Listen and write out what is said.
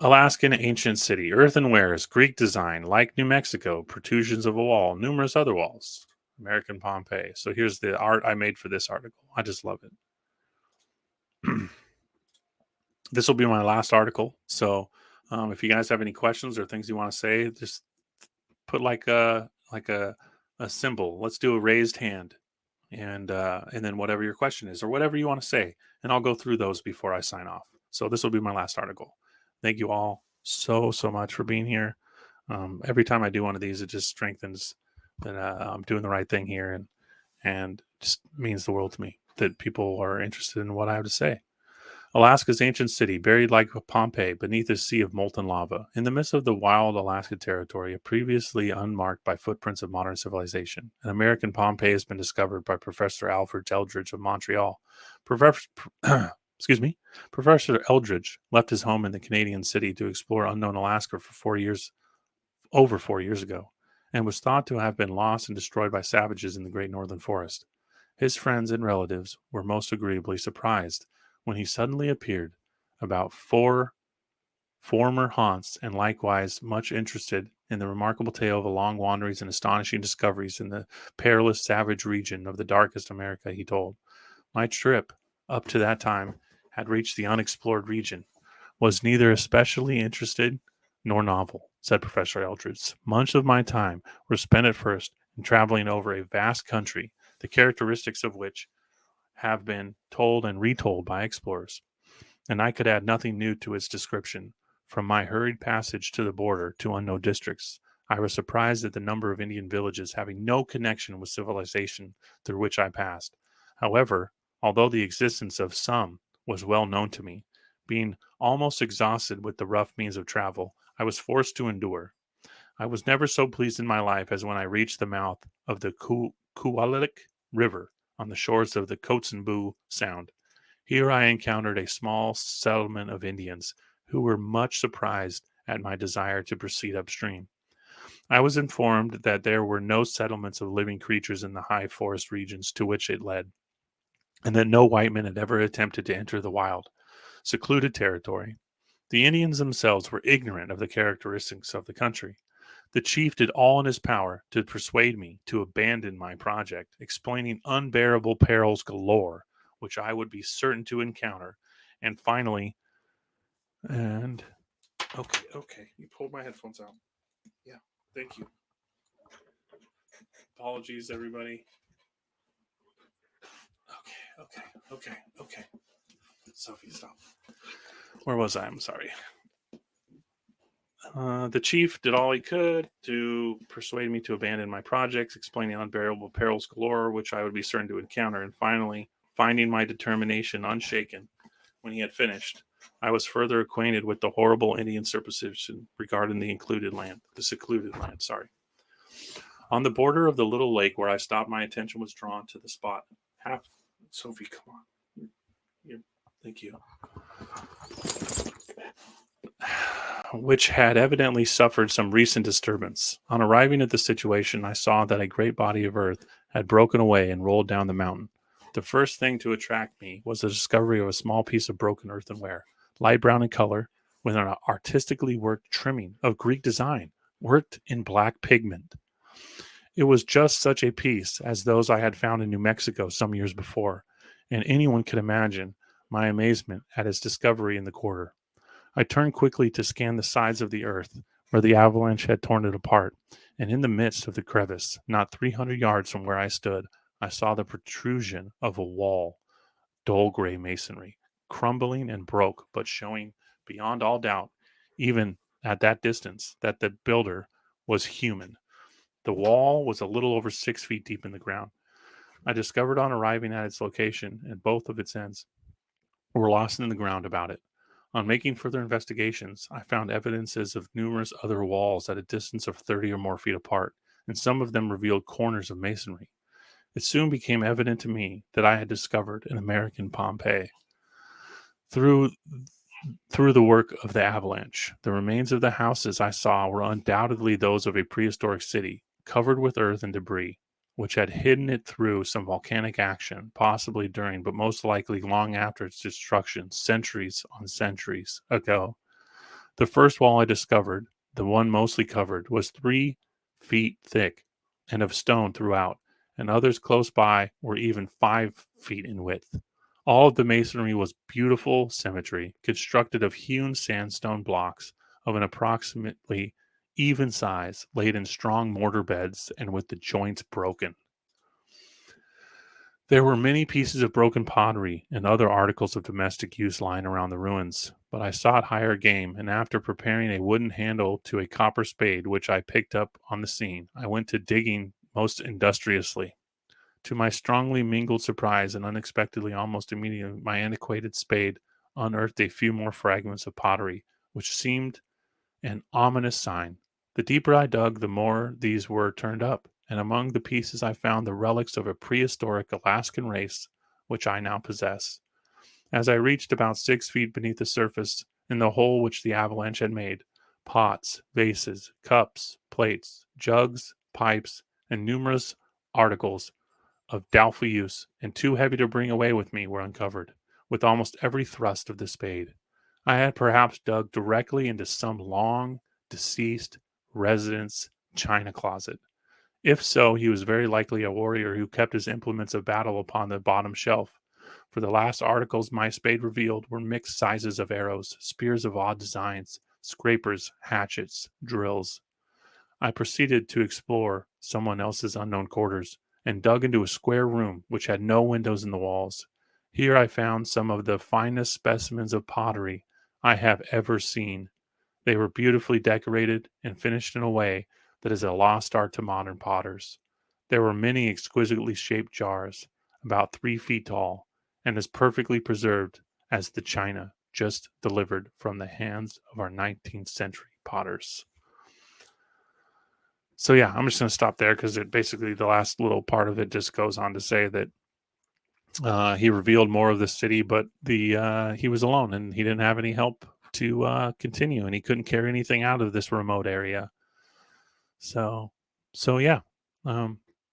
Alaskan ancient city, earthenwares, Greek design, like New Mexico, protrusions of a wall, numerous other walls. American Pompeii. So here's the art I made for this article. I just love it. This will be my last article. So if you guys have any questions or things you want to say, just put like a symbol. Let's do a raised hand, and then whatever your question is or whatever you want to say, and I'll go through those before I sign off. So this will be my last article. Thank you all so much for being here. Every time I do one of these, it just strengthens that I'm doing the right thing here, and just means the world to me that people are interested in what I have to say. Alaska's ancient city, buried like Pompeii beneath a sea of molten lava, in the midst of the wild Alaska territory, previously unmarked by footprints of modern civilization. An American Pompeii has been discovered by Professor Alfred Eldridge of Montreal. Professor, excuse me, Professor Eldridge left his home in the Canadian city to explore unknown Alaska for 4 years, over 4 years ago, and was thought to have been lost and destroyed by savages in the Great Northern Forest. His friends and relatives were most agreeably surprised when he suddenly appeared about 4 former haunts, and likewise much interested in the remarkable tale of the long wanderings and astonishing discoveries in the perilous savage region of the darkest America, he told. My trip, up to that time, had reached the unexplored region, was neither especially interested nor novel, said Professor Eldridge. Much of my time was spent at first in traveling over a vast country, the characteristics of which have been told and retold by explorers, and I could add nothing new to its description. From my hurried passage to the border to unknown districts, I was surprised at the number of Indian villages having no connection with civilization through which I passed. However, although the existence of some was well known to me, being almost exhausted with the rough means of travel, I was forced to endure. I was never so pleased in my life as when I reached the mouth of the Kualik River on the shores of the Kotzebue Sound. Here I encountered a small settlement of Indians who were much surprised at my desire to proceed upstream. I was informed that there were no settlements of living creatures in the high forest regions to which it led, and that no white men had ever attempted to enter the wild, secluded territory. The Indians themselves were ignorant of the characteristics of the country. The chief did all in his power to persuade me to abandon my project, explaining unbearable perils galore, which I would be certain to encounter, and finally, and okay, you pulled my headphones out. Yeah, thank you. Apologies, everybody. Okay. Sophie, stop. Where was I? I'm sorry. The chief did all he could to persuade me to abandon my projects, explaining unbearable perils galore, which I would be certain to encounter, and finally, finding my determination unshaken when he had finished, I was further acquainted with the horrible Indian superstition regarding the secluded land. Sorry. On the border of the little lake where I stopped, my attention was drawn to the spot. Sophie, come on. Thank you. Which had evidently suffered some recent disturbance. On arriving at the situation, I saw that a great body of earth had broken away and rolled down the mountain. The first thing to attract me was the discovery of a small piece of broken earthenware, light brown in color, with an artistically worked trimming of Greek design, worked in black pigment. It was just such a piece as those I had found in New Mexico some years before, and anyone could imagine my amazement at its discovery in the quarter. I turned quickly to scan the sides of the earth where the avalanche had torn it apart, and in the midst of the crevice, not 300 yards from where I stood, I saw the protrusion of a wall, dull gray masonry, crumbling and broke, but showing beyond all doubt, even at that distance, that the builder was human. The wall was a little over 6 feet deep in the ground. I discovered on arriving at its location, and both of its ends were lost in the ground about it. On making further investigations, I found evidences of numerous other walls at a distance of 30 or more feet apart, and some of them revealed corners of masonry. It soon became evident to me that I had discovered an American Pompeii. Through the work of the avalanche, the remains of the houses I saw were undoubtedly those of a prehistoric city, covered with earth and debris, which had hidden it through some volcanic action, possibly during, but most likely long after its destruction, centuries on centuries ago. The first wall I discovered, the one mostly covered, was 3 feet thick and of stone throughout, and others close by were even 5 feet in width. All of the masonry was beautiful symmetry, constructed of hewn sandstone blocks of an approximately even size, laid in strong mortar beds and with the joints broken. There were many pieces of broken pottery and other articles of domestic use lying around the ruins, but I sought higher game, and after preparing a wooden handle to a copper spade which I picked up on the scene, I went to digging most industriously. To my strongly mingled surprise and unexpectedly almost immediately, my antiquated spade unearthed a few more fragments of pottery, which seemed an ominous sign. The deeper I dug, the more these were turned up, and among the pieces I found the relics of a prehistoric Alaskan race which I now possess. As I reached about 6 feet beneath the surface, in the hole which the avalanche had made, pots, vases, cups, plates, jugs, pipes, and numerous articles of doubtful use and too heavy to bring away with me were uncovered, with almost every thrust of the spade. I had perhaps dug directly into some long deceased resident's china closet. If so, he was very likely a warrior who kept his implements of battle upon the bottom shelf. For the last articles my spade revealed were mixed sizes of arrows, spears of odd designs, scrapers, hatchets, drills. I proceeded to explore someone else's unknown quarters, and dug into a square room which had no windows in the walls. Here I found some of the finest specimens of pottery I have ever seen. They were beautifully decorated and finished in a way that is a lost art to modern potters. There were many exquisitely shaped jars, about 3 feet tall, and as perfectly preserved as the china just delivered from the hands of our 19th century potters. So yeah, I'm just going to stop there because it basically the last little part of it just goes on to say that he revealed more of the city, but the he was alone and he didn't have any help to continue, and he couldn't carry anything out of this remote area. So, so yeah,